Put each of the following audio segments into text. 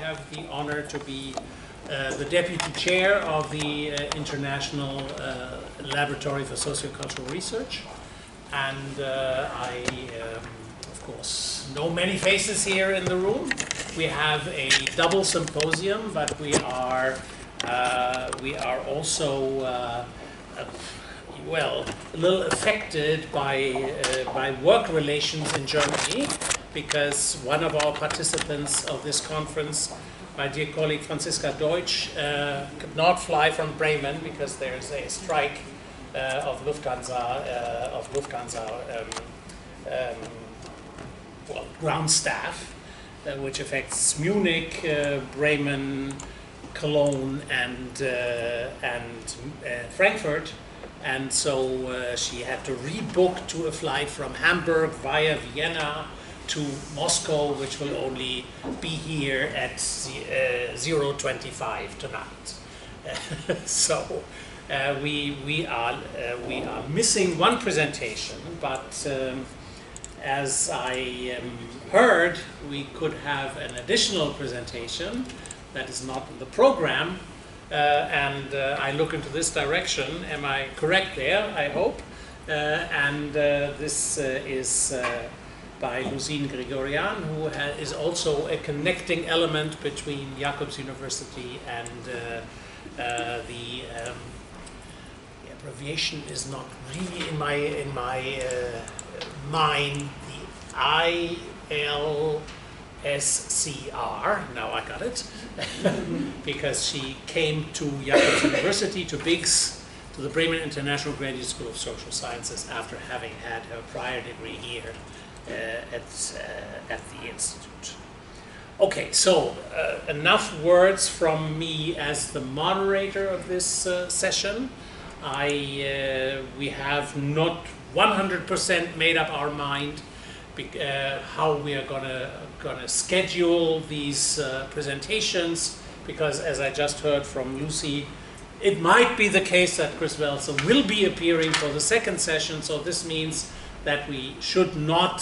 have the honor to be the Deputy Chair of the International Laboratory for Sociocultural Research. And I, of course, know many faces here in the room. We have a double symposium, but we are also well, a little affected by work relations in Germany, because one of our participants of this conference, my dear colleague Franziska Deutsch, could not fly from Bremen because there's a strike of Lufthansa, well, ground staff, which affects Munich, Bremen, Cologne, and Frankfurt. And so she had to rebook to a flight from Hamburg via Vienna to Moscow, which will only be here at 0:25 tonight. So we are missing one presentation, but as I heard, we could have an additional presentation that is not in the program. And I look into this direction. Am I correct there? I hope. And this is by Lucine Grigorian, who is also a connecting element between Jacobs University and the abbreviation is not really in my mind. The ILSCR. Now I got it. Because she came to Jacobs University, to BIGS, to the Bremen International Graduate School of Social Sciences, after having had her prior degree here at the Institute. Okay, so enough words from me as the moderator of this session. We have not 100% made up our mind how we are gonna schedule these presentations, because as I just heard from Lucy, it might be the case that Chris Welser will be appearing for the second session, so this means that we should not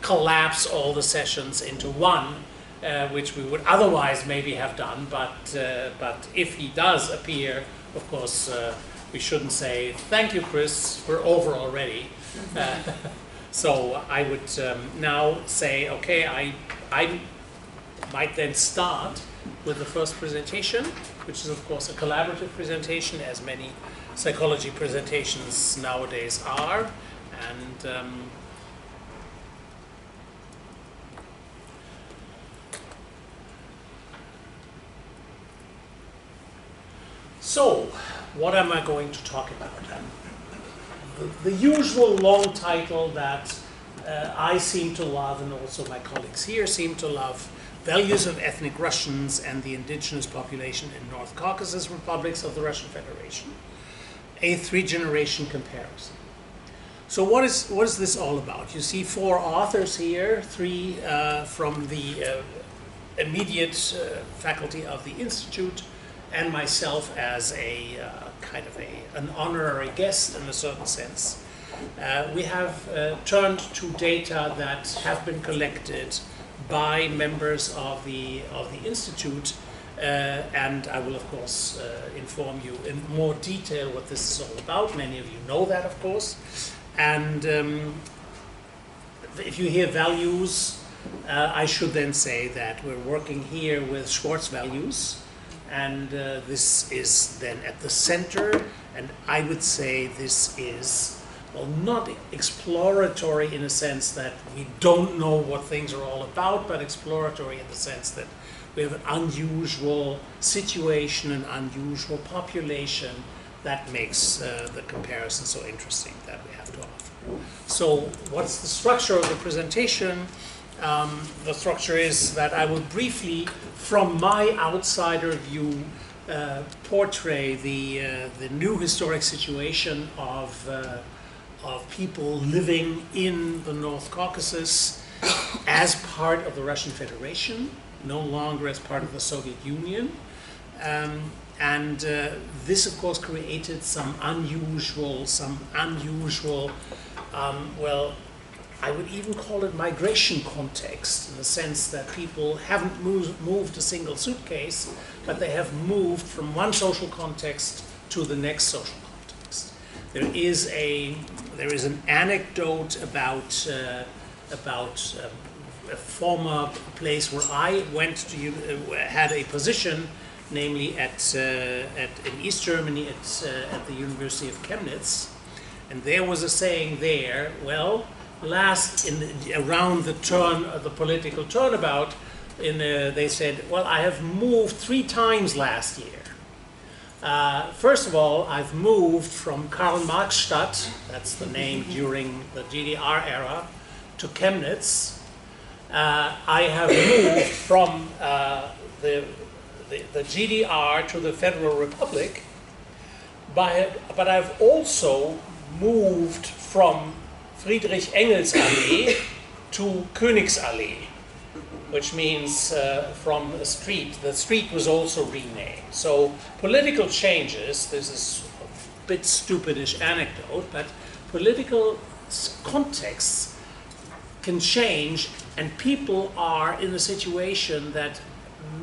collapse all the sessions into one, which we would otherwise maybe have done, but if he does appear, of course, we shouldn't say, thank you, Chris, we're over already. So I would now say, okay, I might then start with the first presentation, which is of course a collaborative presentation, as many psychology presentations nowadays are. And so, what am I going to talk about? The usual long title that I seem to love, and also my colleagues here seem to love, Values of Ethnic Russians and the Indigenous Population in North Caucasus Republics of the Russian Federation, a three-generation comparison. So what is this all about? You see four authors here, three from the immediate faculty of the Institute, and myself as a kind of an honorary guest in a certain sense. We have turned to data that have been collected by members of the Institute, and I will of course inform you in more detail what this is all about. Many of you know that, of course. And if you hear values, I should then say that we're working here with Schwartz values. And this is then at the center, and I would say this is, well, not exploratory in a sense that we don't know what things are all about, but exploratory in the sense that we have an unusual situation, an unusual population that makes the comparison so interesting that we have to offer. So what's the structure of the presentation? The structure is that I will briefly, from my outsider view, portray the new historic situation of people living in the North Caucasus as part of the Russian Federation, no longer as part of the Soviet Union. And this, of course, created some unusual well, I would even call it migration context, in the sense that people haven't moved a single suitcase, but they have moved from one social context to the next social context. There is an anecdote about a former place where I went to had a position, namely in East Germany at the University of Chemnitz, and there was a saying there. Well, around the political turnabout, they said, well, I have moved 3 times last year. First of all, I've moved from Karl-Marx-Stadt, that's the name during the GDR era, to Chemnitz. I have moved from the GDR to the Federal Republic, but I've also moved from Friedrich Engels Allee to Königsallee, which means from a street. The street was also renamed. So political changes, this is a bit stupidish anecdote, but political contexts can change, and people are in a situation that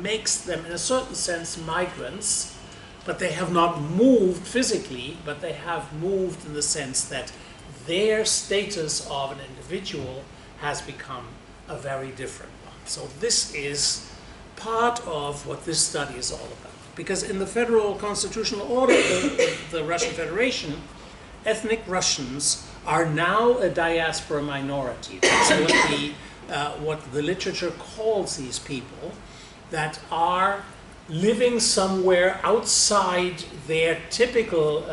makes them, in a certain sense, migrants, but they have not moved physically, but they have moved in the sense that their status of an individual has become a very different one. So this is part of what this study is all about. Because in the federal constitutional order of the Russian Federation, ethnic Russians are now a diaspora minority. That's what the literature calls these people, that are living somewhere outside their typical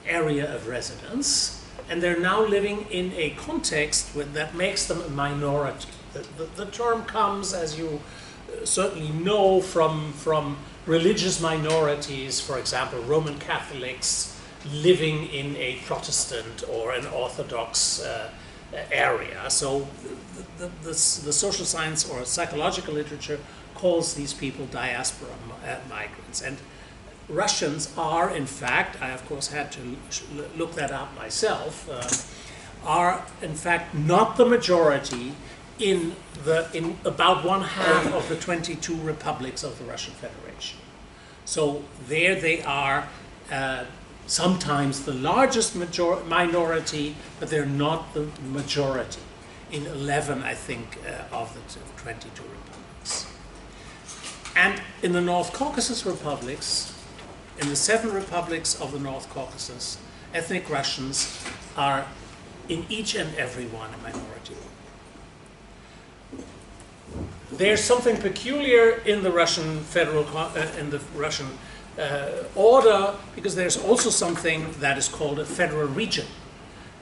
area of residence, and they're now living in a context that makes them a minority. The term comes, as you certainly know, from religious minorities, for example, Roman Catholics living in a Protestant or an Orthodox area. So the social science or psychological literature calls these people diaspora migrants. And Russians are, in fact, I of course had to look that up myself, are in fact not the majority in about 1/2 of the 22 republics of the Russian Federation. So there they are, sometimes the largest minority, but they're not the majority in 11, I think, of the 22 republics. And in the North Caucasus republics, in the 7 republics of the North Caucasus, ethnic Russians are in each and every one a minority. There's something peculiar in the Russian order, because there's also something that is called a federal region.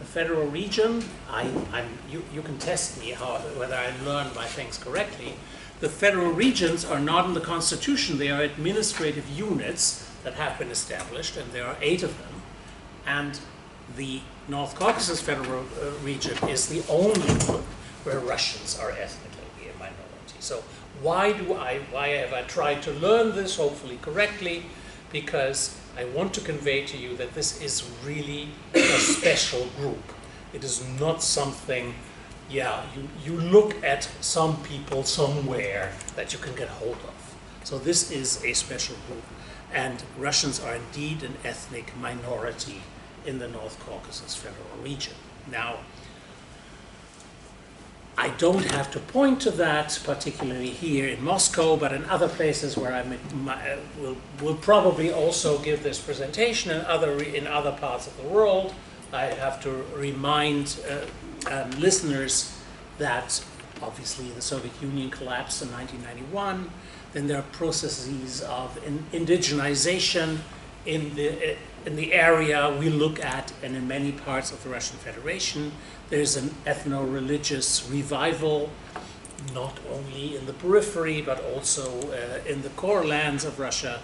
A federal region, you can test me whether I learn my things correctly. The federal regions are not in the Constitution, they are administrative units that have been established, and there are 8 of them. And the North Caucasus Federal Region is the only one where Russians are ethnically a minority. So why have I tried to learn this, hopefully correctly? Because I want to convey to you that this is really a special group. It is not something, you look at some people somewhere that you can get hold of. So this is a special group. And Russians are indeed an ethnic minority in the North Caucasus Federal Region. Now, I don't have to point to that, particularly here in Moscow, but in other places where I will probably also give this presentation, and in other parts of the world. I have to remind listeners that obviously the Soviet Union collapsed in 1991. Then there are processes of indigenization in the area we look at, and in many parts of the Russian Federation. There's an ethno-religious revival, not only in the periphery, but also in the core lands of Russia.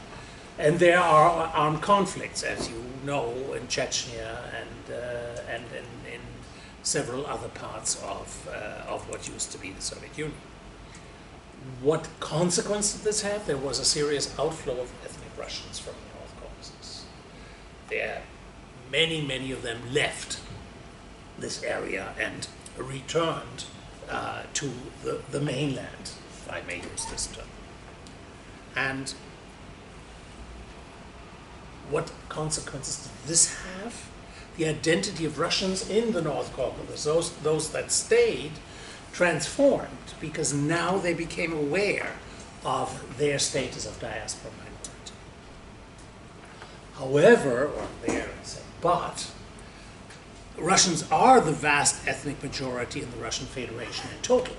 And there are armed conflicts, as you know, in Chechnya and in several other parts of what used to be the Soviet Union. What consequence did this have? There was a serious outflow of ethnic Russians from the North Caucasus. Many of them left this area and returned to the mainland, if I may use this term. And what consequences did this have? The identity of Russians in the North Caucasus, those that stayed, transformed because now they became aware of their status of diaspora minority. However, or there I say, but Russians are the vast ethnic majority in the Russian Federation in total.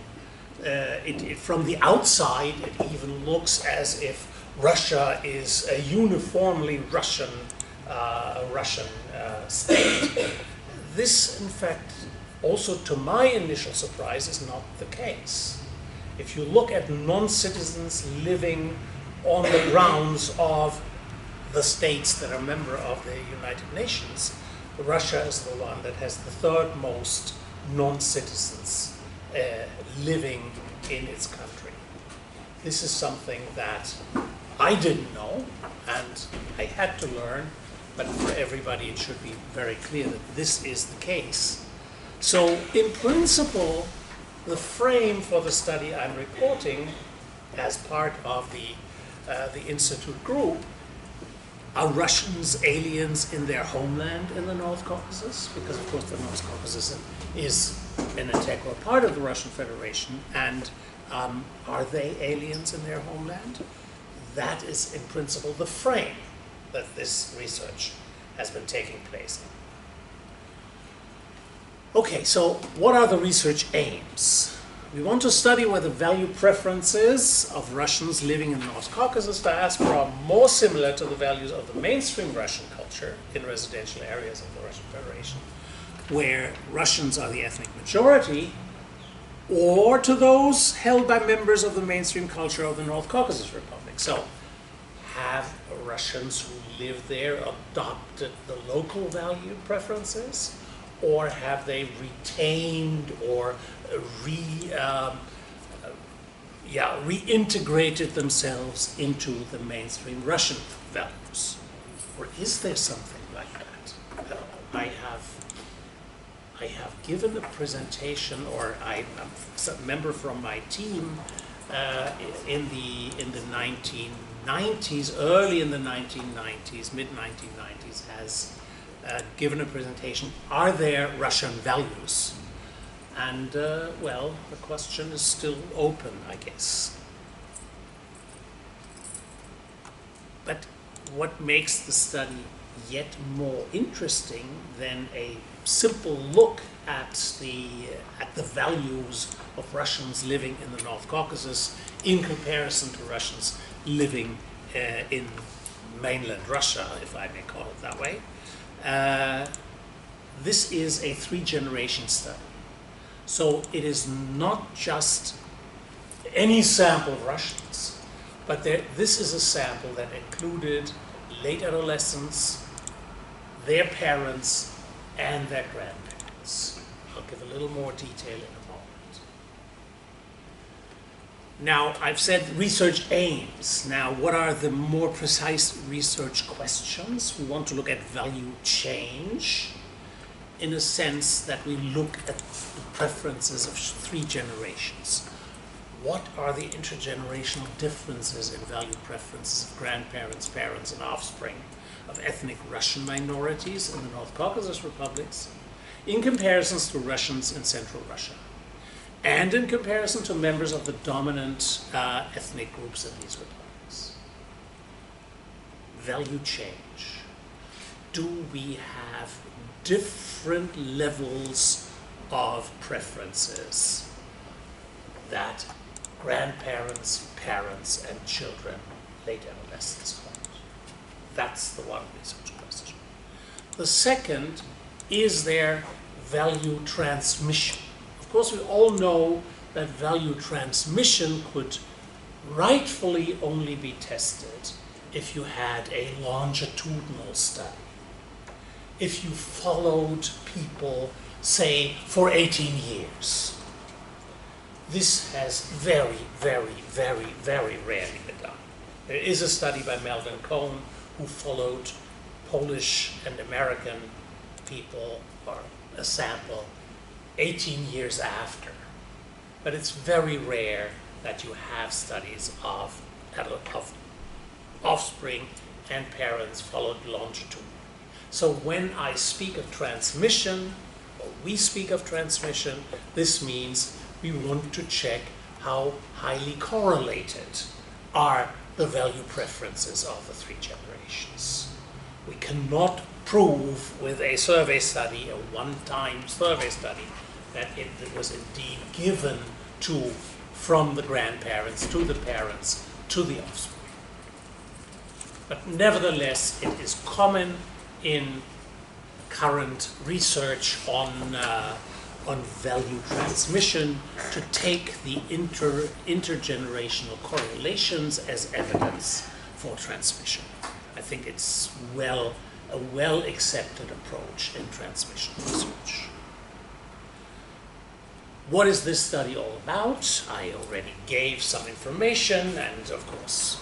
From the outside, it even looks as if Russia is a uniformly Russian state. This, in fact, also to my initial surprise, is not the case. If you look at non-citizens living on the grounds of the states that are member of the United Nations, Russia is the one that has the third most non-citizens living in its country. This is something that I didn't know, and I had to learn, but for everybody it should be very clear that this is the case. So in principle, the frame for the study I'm reporting as part of the Institute group are Russians aliens in their homeland in the North Caucasus, because of course the North Caucasus is an integral part of the Russian Federation, and are they aliens in their homeland? That is in principle the frame that this research has been taking place in. Okay, so what are the research aims? We want to study whether value preferences of Russians living in the North Caucasus diaspora are more similar to the values of the mainstream Russian culture in residential areas of the Russian Federation, where Russians are the ethnic majority, or to those held by members of the mainstream culture of the North Caucasus Republic. So, have Russians who live there adopted the local value preferences, or have they retained or reintegrated themselves into the mainstream Russian values? Or is there something like that? I have given a presentation, or I'm a member from my team in the 1990s, early in the 1990s, mid-1990s, has given a presentation, are there Russian values? And, well, the question is still open, I guess. But what makes the study yet more interesting than a simple look at the values of Russians living in the North Caucasus in comparison to Russians living in mainland Russia, if I may call it that way. This is a 3-generation study. So it is not just any sample of Russians, but this is a sample that included late adolescents, their parents, and their grandparents. I'll give a little more detail in a moment. Now, I've said research aims. Now, what are the more precise research questions? We want to look at value change in a sense that we look at the preferences of 3 generations. What are the intergenerational differences in value preferences of grandparents, parents, and offspring of ethnic Russian minorities in the North Caucasus Republics in comparison to Russians in Central Russia, and in comparison to members of the dominant ethnic groups in these republics? Value change. Do we have different levels of preferences that grandparents, parents, and children, late adolescents hold? That's the one research question. The second, is there value transmission? Of course, we all know that value transmission could rightfully only be tested if you had a longitudinal study. If you followed people, say, for 18 years. This has very, very, very, very rarely been done. There is a study by Melvin Cohn who followed Polish and American people, or a sample, 18 years after. But it's very rare that you have studies of offspring and parents followed longitudinally. So when I speak of transmission, or we speak of transmission, this means we want to check how highly correlated are the value preferences of the three generations. We cannot prove with a survey study, a one-time survey study, that it was indeed given from the grandparents to the parents to the offspring. But nevertheless, it is common in current research on value transmission to take the intergenerational correlations as evidence for transmission. I think it's a well-accepted approach in transmission research. What is this study all about? I already gave some information, and of course,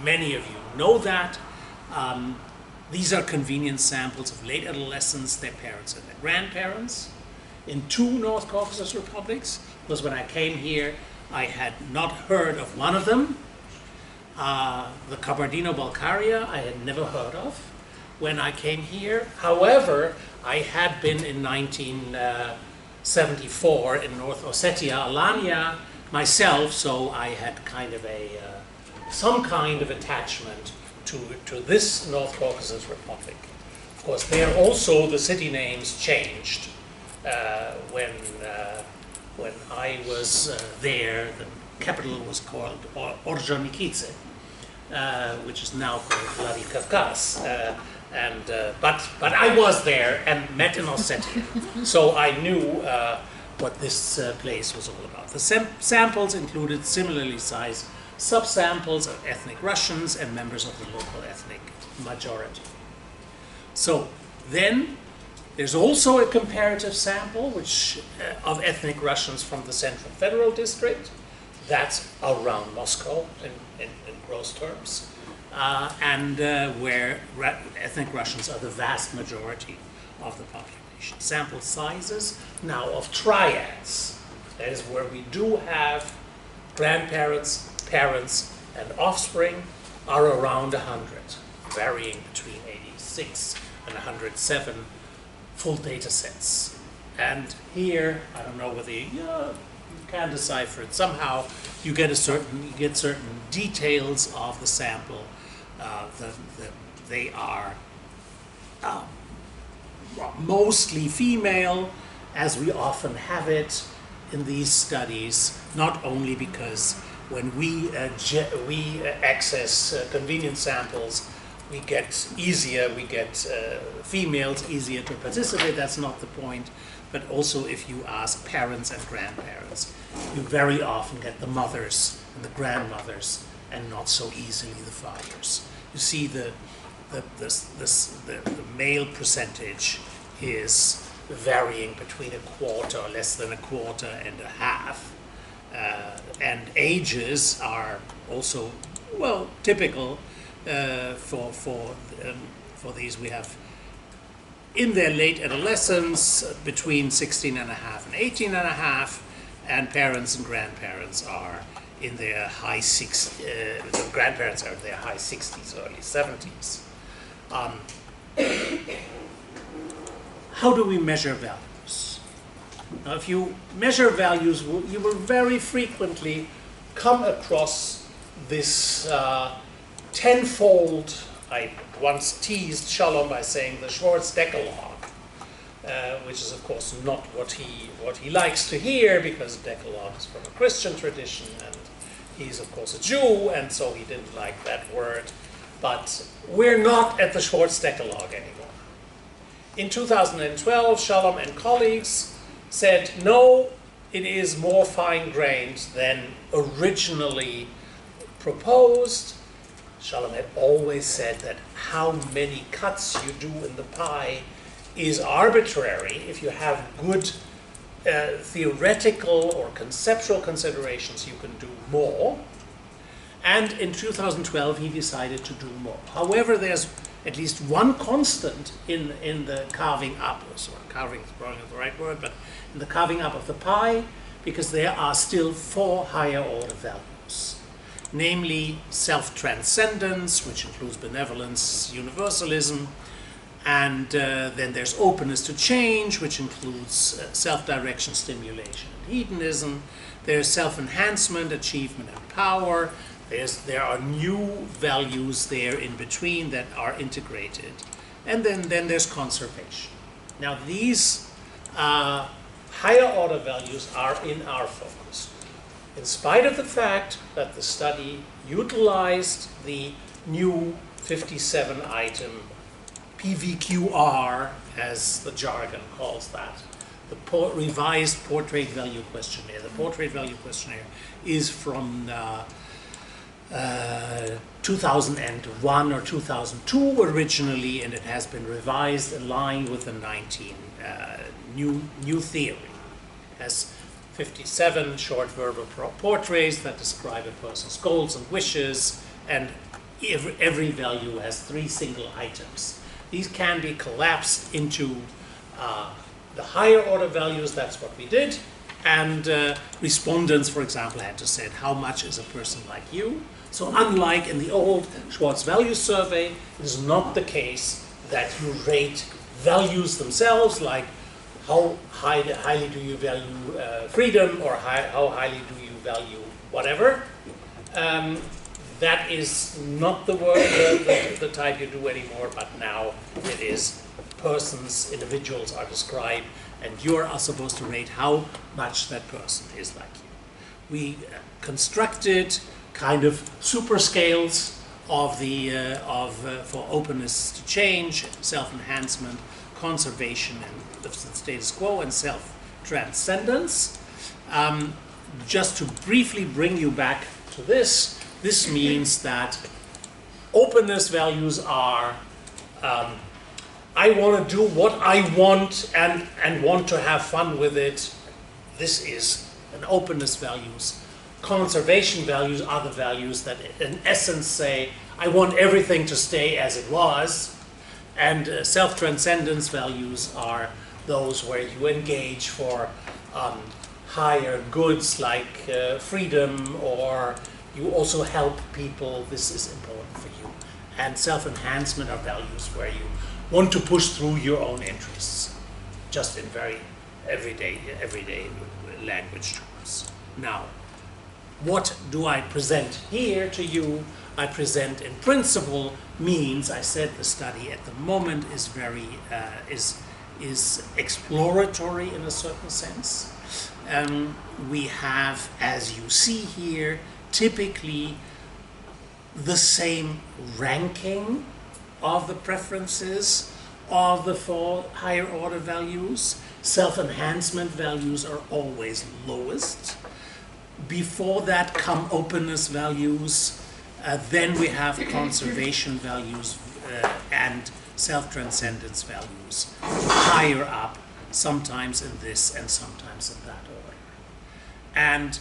many of you know that. These are convenience samples of late adolescents, their parents and their grandparents, in 2 North Caucasus republics, because when I came here, I had not heard of one of them. The Kabardino-Balkaria I had never heard of when I came here. However, I had been in 1974 in North Ossetia, Alania, myself, so I had kind of some kind of attachment to this North Caucasus Republic. Of course, there also the city names changed when I was there. The capital was called Ordzhonikidze, which is now called Vladikavkaz. But I was there and met in Ossetia, so I knew what this place was all about. The samples included similarly sized subsamples of ethnic Russians and members of the local ethnic majority. So then there's also a comparative sample of ethnic Russians from the Central Federal District. That's around Moscow in gross terms, where ethnic Russians are the vast majority of the population. Sample sizes now of triads, that is where we do have grandparents, parents, and offspring, are around 100, varying between 86 and 107 full data sets. And here, I don't know whether you can decipher it somehow, you get certain details of the sample. They are mostly female, as we often have it in these studies, not only because when we access convenience samples, we get females easier to participate, that's not the point, but also if you ask parents and grandparents, you very often get the mothers and the grandmothers and not so easily the fathers. You see the male percentage is varying between a quarter, less than a quarter, and a half. And ages are also, well, typical for these. We have in their late adolescence between 16 and a half and 18 and a half, and parents and grandparents are in their high 60s, the grandparents are in their high 60s, early 70s. How do we measure values? Now, if you measure values, you will very frequently come across this tenfold. I once teased Shalom by saying the Schwartz Decalogue, which is of course not what he likes to hear, because Decalogue is from a Christian tradition, and he's of course a Jew, and so he didn't like that word. But we're not at the Schwartz Decalogue anymore. In 2012, Shalom and colleagues said, no, it is more fine-grained than originally proposed. Shalom had always said that how many cuts you do in the pie is arbitrary. If you have good theoretical or conceptual considerations, you can do more. And in 2012, he decided to do more. However, there's at least one constant in the carving up, so carving is probably not the right word, but in the carving up of the pie, because there are still 4 higher order values, namely self-transcendence, which includes benevolence, universalism, and then there's openness to change, which includes self-direction, stimulation, and hedonism. There's self-enhancement, achievement, and power. There are new values there in between that are integrated. And then there's conservation. Now these higher order values are in our focus, in spite of the fact that the study utilized the new 57 item PVQR, as the jargon calls that, the revised portrait value questionnaire. The portrait value questionnaire is from 2001 or 2002 originally, and it has been revised in line with the new theory. It has 57 short verbal portraits that describe a person's goals and wishes, and every value has 3 single items. These can be collapsed into the higher order values. That's what we did. And respondents, for example, had to say how much is a person like you. So unlike in the old Schwartz value survey, it is not the case that you rate values themselves, like how highly do you value freedom, or how highly do you value whatever. That is not the type you do anymore, but now it is persons, individuals are described, and you are supposed to rate how much that person is like you. We constructed kind of super scales of for openness to change, self-enhancement, conservation, and the status quo, and self-transcendence. Just to briefly bring you back to this means that openness values are I want to do what I want and want to have fun with it. This is an openness values. Conservation values are the values that in essence say, I want everything to stay as it was. And self-transcendence values are those where you engage for higher goods like freedom, or you also help people. This is important for you. And self-enhancement are values where you want to push through your own interests, just in very everyday language terms. Now, what do I present here to you? I present in principle means, I said the study at the moment is very is exploratory in a certain sense. We have, as you see here, typically the same ranking of the preferences of the 4 higher order values. Self-enhancement values are always lowest. Before that come openness values. Then we have conservation values and self-transcendence values higher up, sometimes in this and sometimes in that order. And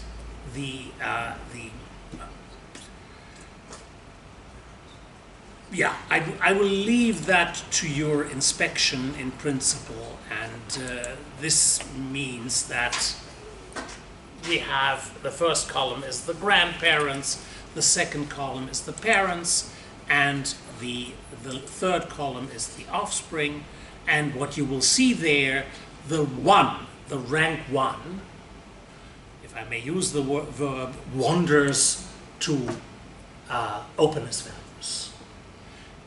I will leave that to your inspection in principle, and this means that we have the first column is the grandparents, the second column is the parents, and the third column is the offspring. And what you will see there, the rank 1, if I may use the verb, wanders to openness values.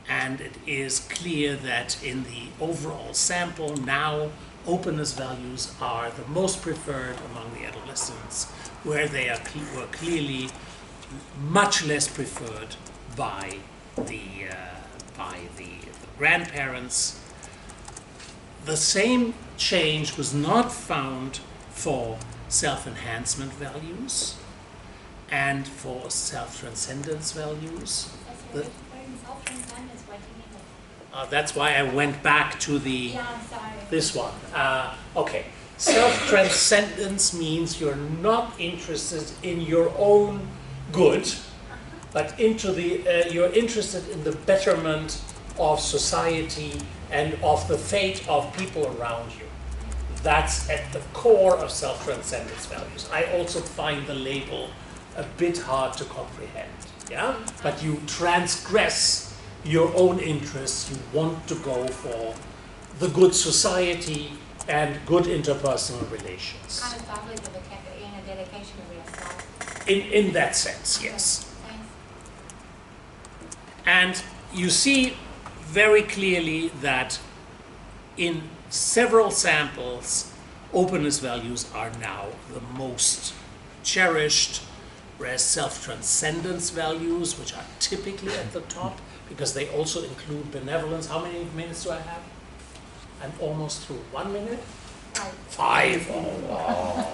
And it is clear that in the overall sample now, openness values are the most preferred among the adolescents, where they were clearly much less preferred by the grandparents. The same change was not found for self-enhancement values and for self-transcendence values. That's why I went back to this one. Okay, self-transcendence means you're not interested in your own good, but you're interested in the betterment of society and of the fate of people around you. That's at the core of self-transcendence values. I also find the label a bit hard to comprehend, yeah? But you transgress your own interests. You want to go for the good society and good interpersonal relations. Kind of start with in a dedication of yourself. In that sense, yes. Thanks. And you see very clearly that in several samples, openness values are now the most cherished, whereas self-transcendence values, which are typically at the top, because they also include benevolence. How many minutes do I have? I'm almost through. 1 minute? 5. Oh, wow.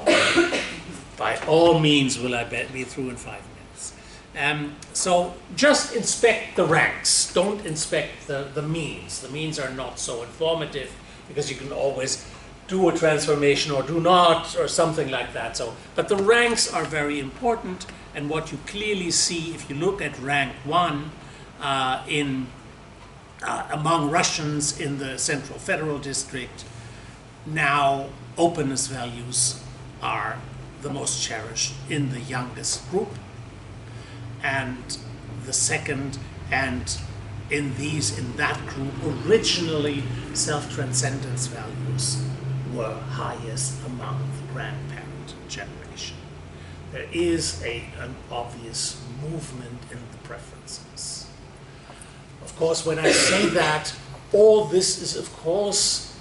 By all means will I be through in 5 minutes. So just inspect the ranks. Don't inspect the means. The means are not so informative because you can always do a transformation or do not or something like that. So, but the ranks are very important, and what you clearly see if you look at rank 1 among Russians in the Central Federal District, now openness values are the most cherished in the youngest group, and the second, and in that group originally self-transcendence values were highest among the grandparent generation. There is an obvious movement in the preferences. Of course, when I say that, all this is of course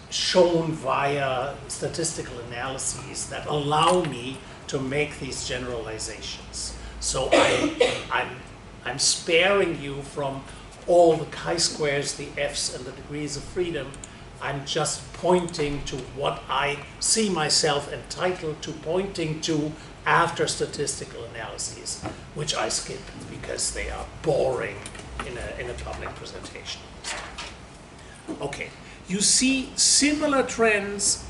shown via statistical analyses that allow me to make these generalizations. So I'm sparing you from all the chi-squares, the f's, and the degrees of freedom. I'm just pointing to what I see myself entitled to pointing to after statistical analyses, which I skip because they are boring in a public presentation. Okay, you see similar trends,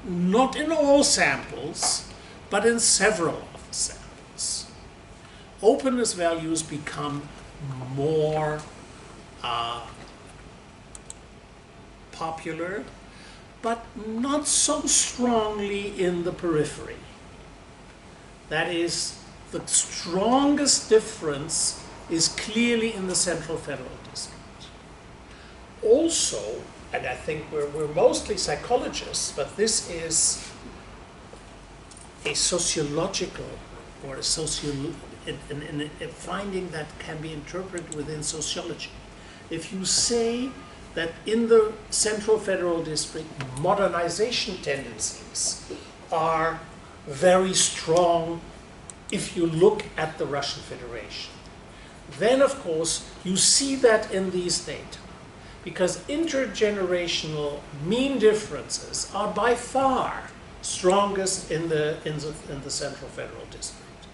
not in all samples, but in several of the samples. Openness values become more popular, but not so strongly in the periphery. That is, the strongest difference is clearly in the Central Federal District. Also, and I think we're mostly psychologists, but this is a sociological or a finding that can be interpreted within sociology. If you say that in the Central Federal District, modernization tendencies are very strong if you look at the Russian Federation, then of course you see that in these data, because intergenerational mean differences are by far strongest in the Central Federal District,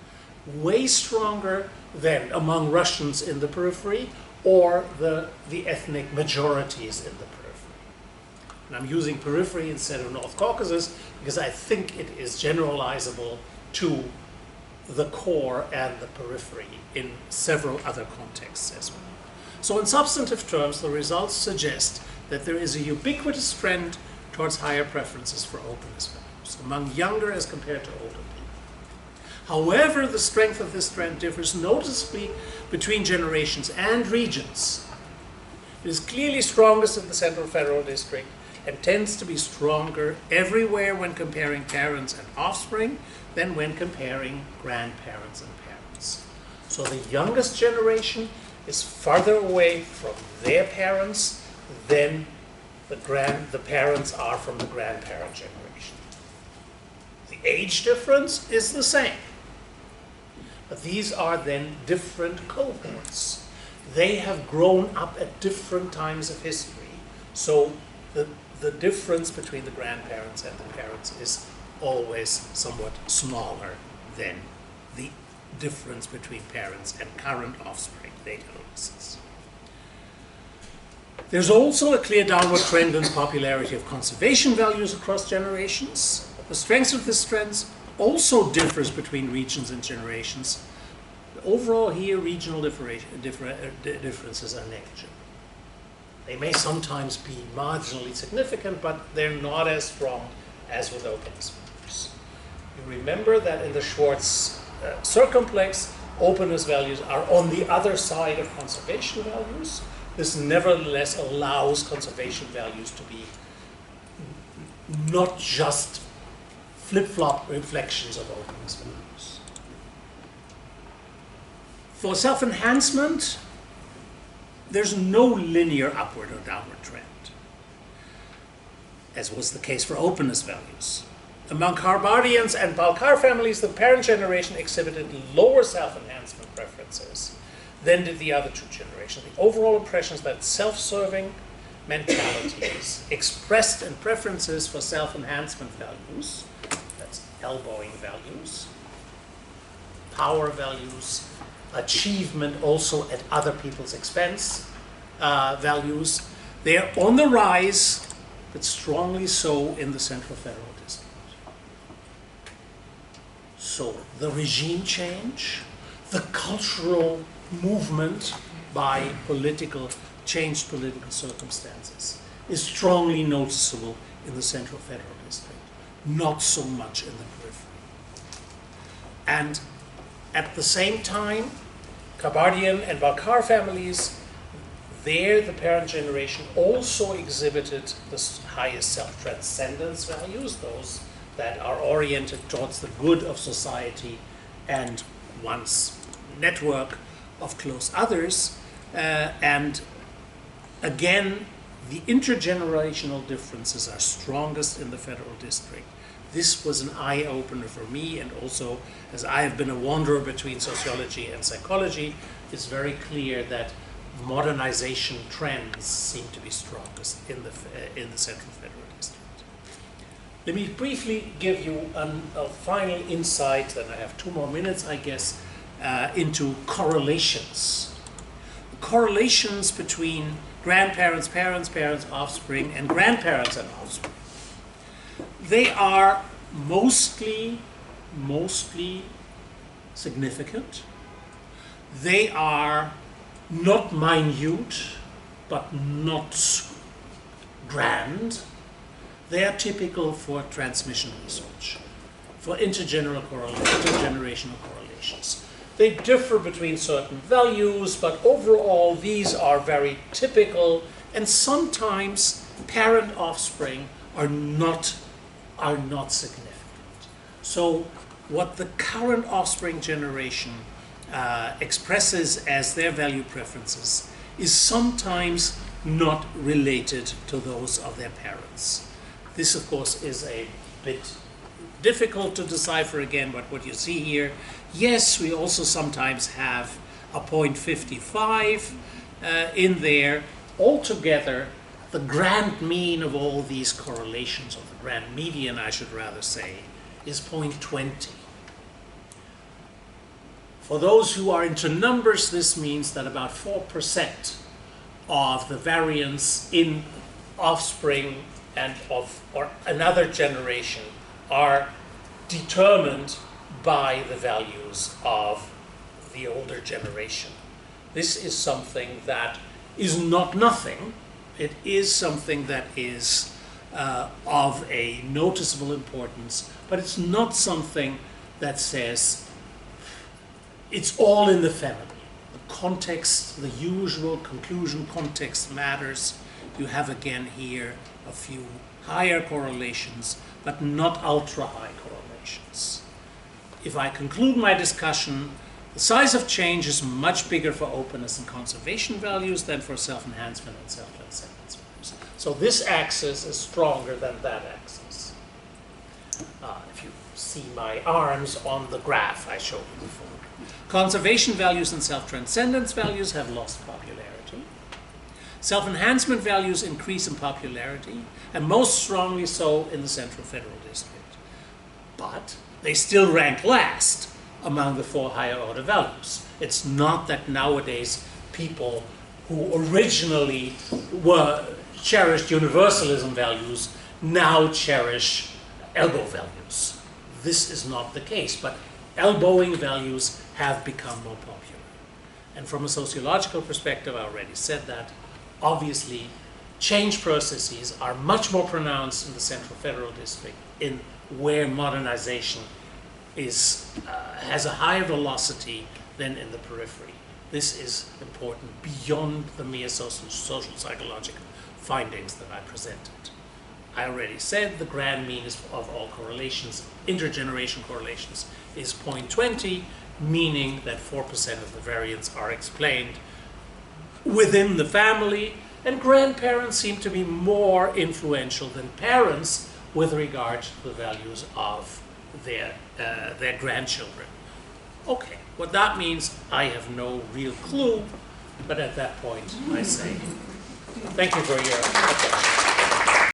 way stronger than among Russians in the periphery or the ethnic majorities in the periphery. And I'm using periphery instead of North Caucasus because I think it is generalizable to the core and the periphery in several other contexts as well. So in substantive terms, the results suggest that there is a ubiquitous trend towards higher preferences for openness values among younger as compared to older people. However, the strength of this trend differs noticeably between generations and regions. It is clearly strongest in the Central Federal District and tends to be stronger everywhere when comparing parents and offspring than when comparing grandparents and parents. So the youngest generation is farther away from their parents than the parents are from the grandparent generation. The age difference is the same. But these are then different cohorts. They have grown up at different times of history. So the difference between the grandparents and the parents is always somewhat smaller than the difference between parents and current offspring, late adolescents. There's also a clear downward trend in the popularity of conservation values across generations. The strength of this trend also differs between regions and generations. overall here, regional differences are negligible. They may sometimes be marginally significant, but they're not as strong as with openness values. You remember that in the Schwartz circumplex, openness values are on the other side of conservation values. This nevertheless allows conservation values to be not just flip-flop reflections of openness values. For self-enhancement, there's no linear upward or downward trend, as was the case for openness values. Among Harvardians and Balkar families, the parent generation exhibited lower self-enhancement preferences than did the other two generations. The overall impression is that self-serving mentalities expressed in preferences for self-enhancement values, that's elbowing values, power values, achievement also at other people's expense values, they are on the rise, but strongly so in the Central Federal District. So the regime change, the cultural movement by changed political circumstances is strongly noticeable in the Central Federal District, not so much in the periphery. And at the same time, Kabardian and Balkar families, there the parent generation also exhibited the highest self-transcendence values, those that are oriented towards the good of society and one's network of close others. And again, the intergenerational differences are strongest in the Federal District. This was an eye-opener for me, and also, as I have been a wanderer between sociology and psychology, it's very clear that modernization trends seem to be strongest in the Central Federal District. Let me briefly give you a final insight, and I have 2 more minutes, I guess, into correlations. Correlations between grandparents, parents, offspring, and grandparents and offspring. They are mostly significant. They are not minute, but not grand. They are typical for transmission research, for intergenerational correlations. They differ between certain values, but overall these are very typical, and sometimes parent offspring are not significant. So what the current offspring generation expresses as their value preferences is sometimes not related to those of their parents. This, of course, is a bit difficult to decipher again, but what you see here, yes, we also sometimes have a 0.55 in there. Altogether, the grand mean of all these correlations, or the grand median, I should rather say, is 0.20. For those who are into numbers, this means that about 4% of the variance in offspring and or another generation are determined by the values of the older generation. This is something that is not nothing. It is something that is of a noticeable importance, but it's not something that says it's all in the family. The context, the usual conclusion context matters. You have again here a few higher correlations, but not ultra-high correlations. If I conclude my discussion, the size of change is much bigger for openness and conservation values than for self-enhancement and self-transcendence values. So this axis is stronger than that axis. If you see my arms on the graph I showed you before. Conservation values and self-transcendence values have lost popularity. Self-enhancement values increase in popularity, and most strongly so in the Central Federal District. But they still rank last among the 4 higher order values. It's not that nowadays people who originally cherished universalism values now cherish elbow values. This is not the case, but elbowing values have become more popular. And from a sociological perspective, I already said that, obviously, change processes are much more pronounced in the Central Federal District, in where modernization has a higher velocity than in the periphery. This is important beyond the mere social psychological findings that I presented. I already said the grand mean of all correlations, intergenerational correlations, is 0.20, meaning that 4% of the variants are explained within the family, and grandparents seem to be more influential than parents with regard to the values of their grandchildren. Okay, what that means, I have no real clue, but at that point I say, thank you for your attention.